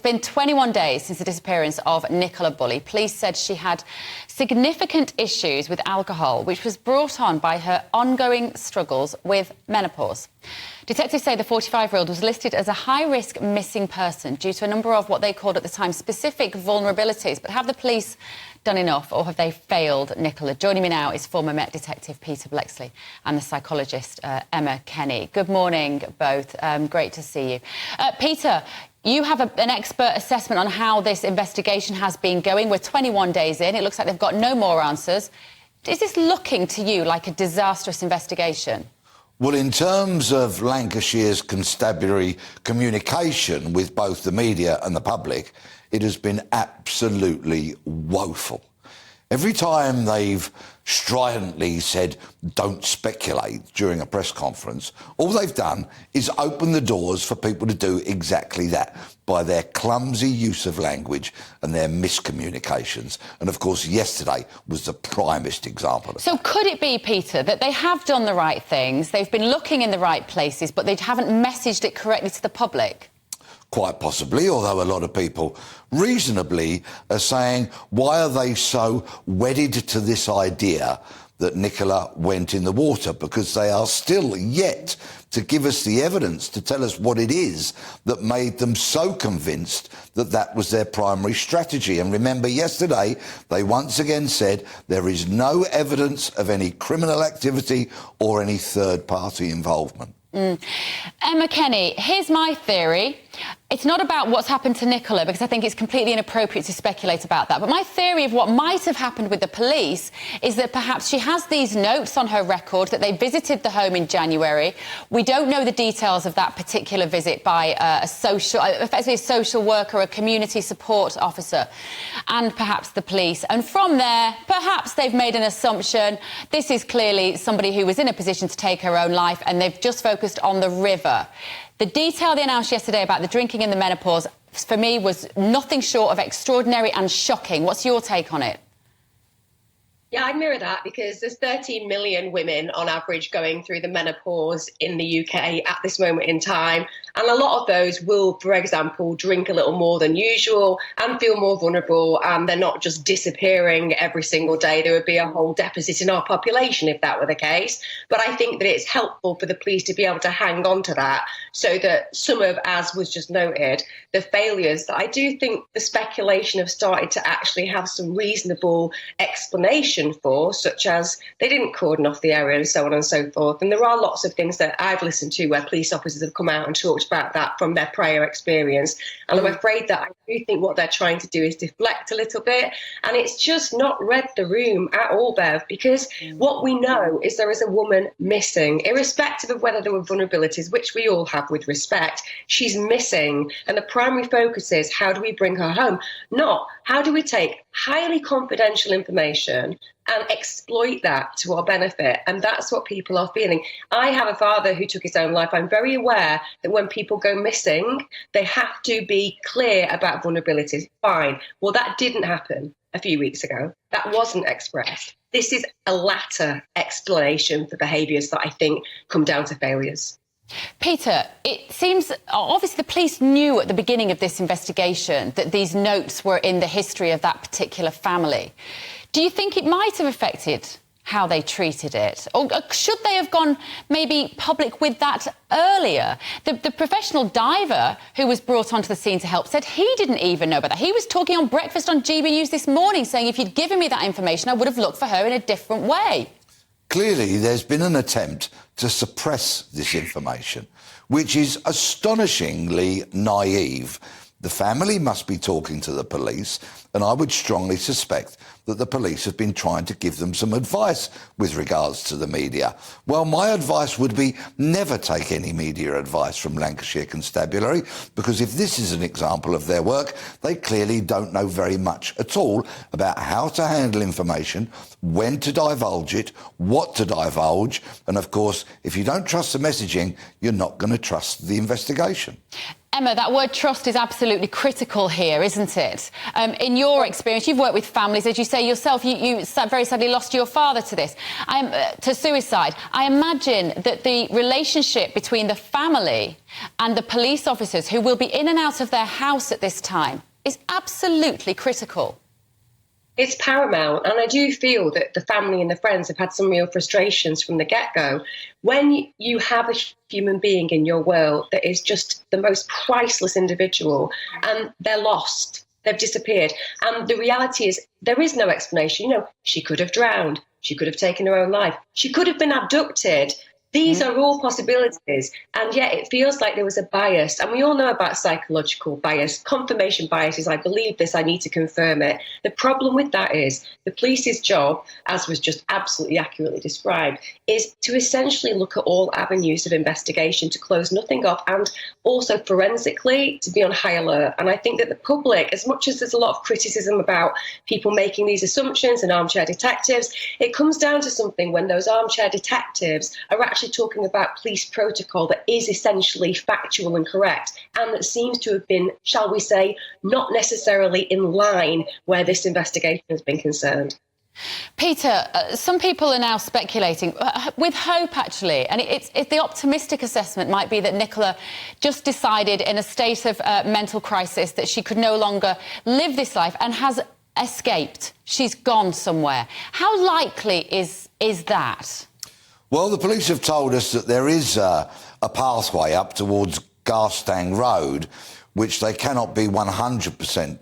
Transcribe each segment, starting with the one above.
been 21 days since the disappearance of Nicola Bulley. Police said she had significant issues with alcohol, which was brought on by her ongoing struggles with menopause. Detectives say the 45-year-old was listed as a high-risk missing person due to a number of what they called at the time specific vulnerabilities. But have the police done enough, or have they failed Nicola? Joining me now is former Met Detective Peter Bleksley and the psychologist Emma Kenny. Good morning, both. Great to see you. Peter, you have an expert assessment on how this investigation has been going. We're 21 days in. It looks like they've got no more answers. Is this looking to you like a disastrous investigation? Well, in terms of Lancashire's constabulary communication with both the media and the public, it has been absolutely woeful. Every time they've stridently said, don't speculate during a press conference, all they've done is open the doors for people to do exactly that by their clumsy use of language and their miscommunications. And of course, yesterday was the primest example of that. So could it be, Peter, that they have done the right things, they've been looking in the right places, but they haven't messaged it correctly to the public? Quite possibly, although a lot of people reasonably are saying, why are they so wedded to this idea that Nicola went in the water? Because they are still yet to give us the evidence to tell us what it is that made them so convinced that that was their primary strategy. And remember, yesterday, they once again said there is no evidence of any criminal activity or any third-party involvement. Emma Kenny, here's my theory. It's not about what's happened to Nicola, because I think it's completely inappropriate to speculate about that. But my theory of what might have happened with the police is that perhaps she has these notes on her record that they visited the home in January. We don't know the details of that particular visit by effectively a social worker, a community support officer, and perhaps the police. And from there, perhaps they've made an assumption. This is clearly somebody who was in a position to take her own life, and they've just focused on the river. The detail they announced yesterday about the drinking and the menopause, for me, was nothing short of extraordinary and shocking. What's your take on it? Yeah, I mirror that, because there's 13 million women on average going through the menopause in the UK at this moment in time. And a lot of those will, for example, drink a little more than usual and feel more vulnerable. And they're not just disappearing every single day. There would be a whole deficit in our population if that were the case. But I think that it's helpful for the police to be able to hang on to that, so that some of, as was just noted, the failures that I do think the speculation have started to actually have some reasonable explanation for, such as they didn't cordon off the area and so on and so forth. And there are lots of things that I've listened to where police officers have come out and talked about that from their prior experience. And I'm afraid that I do think what they're trying to do is deflect a little bit. And it's just not read the room at all, Bev, because what we know is there is a woman missing, irrespective of whether there were vulnerabilities, which we all have with respect. She's missing. And the primary focus is, how do we bring her home? Not how do we take highly confidential information and exploit that to our benefit. And that's what people are feeling. I have a father who took his own life. I'm very aware that when people go missing, they have to be clear about vulnerabilities. Fine. Well, that didn't happen a few weeks ago. That wasn't expressed. This is a latter explanation for behaviours that I think come down to failures. Peter, it seems obviously the police knew at the beginning of this investigation that these notes were in the history of that particular family. Do you think it might have affected how they treated it? Or should they have gone maybe public with that earlier? The professional diver who was brought onto the scene to help said he didn't even know about that. He was talking on breakfast on GBNews this morning, saying if you'd given me that information, I would have looked for her in a different way. Clearly, there's been an attempt to suppress this information, which is astonishingly naive. The family must be talking to the police, and I would strongly suspect that the police have been trying to give them some advice with regards to the media. Well, my advice would be never take any media advice from Lancashire Constabulary, because if this is an example of their work, they clearly don't know very much at all about how to handle information, when to divulge it, what to divulge, and of course, if you don't trust the messaging, you're not going to trust the investigation. Emma, that word trust is absolutely critical here, isn't it? In your experience, you've worked with families, as you say yourself, you very sadly lost your father to this, to suicide. I imagine that the relationship between the family and the police officers who will be in and out of their house at this time is absolutely critical. It's paramount, and I do feel that the family and the friends have had some real frustrations from the get-go. When you have a human being in your world that is just the most priceless individual and they're lost, they've disappeared, and the reality is there is no explanation. You know, she could have drowned, she could have taken her own life, she could have been abducted. These are all possibilities, and yet it feels like there was a bias. And we all know about psychological bias, confirmation biases. I believe this, I need to confirm it. The problem with that is the police's job, as was just absolutely accurately described, is to essentially look at all avenues of investigation, to close nothing off, and also forensically to be on high alert. And I think that the public, as much as there's a lot of criticism about people making these assumptions and armchair detectives, it comes down to something when those armchair detectives are actually talking about police protocol that is essentially factual and correct, and that seems to have been, shall we say, not necessarily in line where this investigation has been concerned. Peter, some people are now speculating, with hope actually, and it's the optimistic assessment might be that Nicola just decided in a state of mental crisis that she could no longer live this life and has escaped. She's gone somewhere. How likely is that? Well, the police have told us that there is a pathway up towards Garstang Road, which they cannot be 100%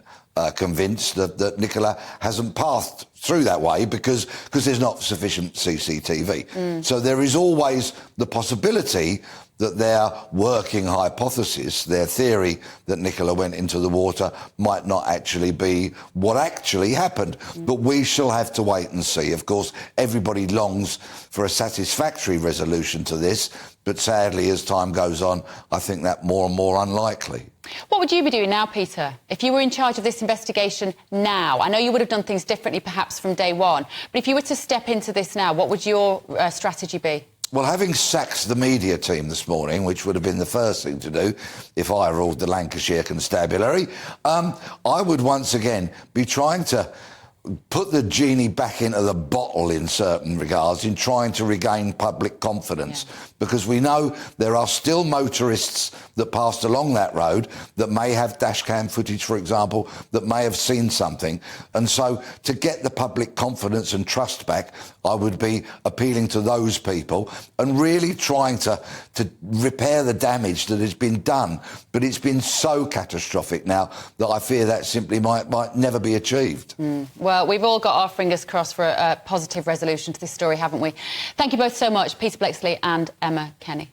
convinced that Nicola hasn't passed through that way because there's not sufficient CCTV. So there is always the possibility that their working hypothesis, their theory that Nicola went into the water might not actually be what actually happened. But we shall have to wait and see. Of course, everybody longs for a satisfactory resolution to this, but sadly, as time goes on, I think that more and more unlikely. What would you be doing now, Peter, if you were in charge of this investigation now? I know you would have done things differently perhaps from day one, but if you were to step into this now, what would your strategy be? Well, having sacked the media team this morning, which would have been the first thing to do if I ruled the Lancashire Constabulary, I would once again be trying to put the genie back into the bottle in certain regards in trying to regain public confidence, because we know there are still motorists that passed along that road that may have dash cam footage, for example, that may have seen something. And so to get the public confidence and trust back, I would be appealing to those people and really trying to repair the damage that has been done. But it's been so catastrophic now that I fear that simply might never be achieved. Well, we've all got our fingers crossed for a positive resolution to this story, haven't we? Thank you both so much, Peter Bleksley and Emma Kenny.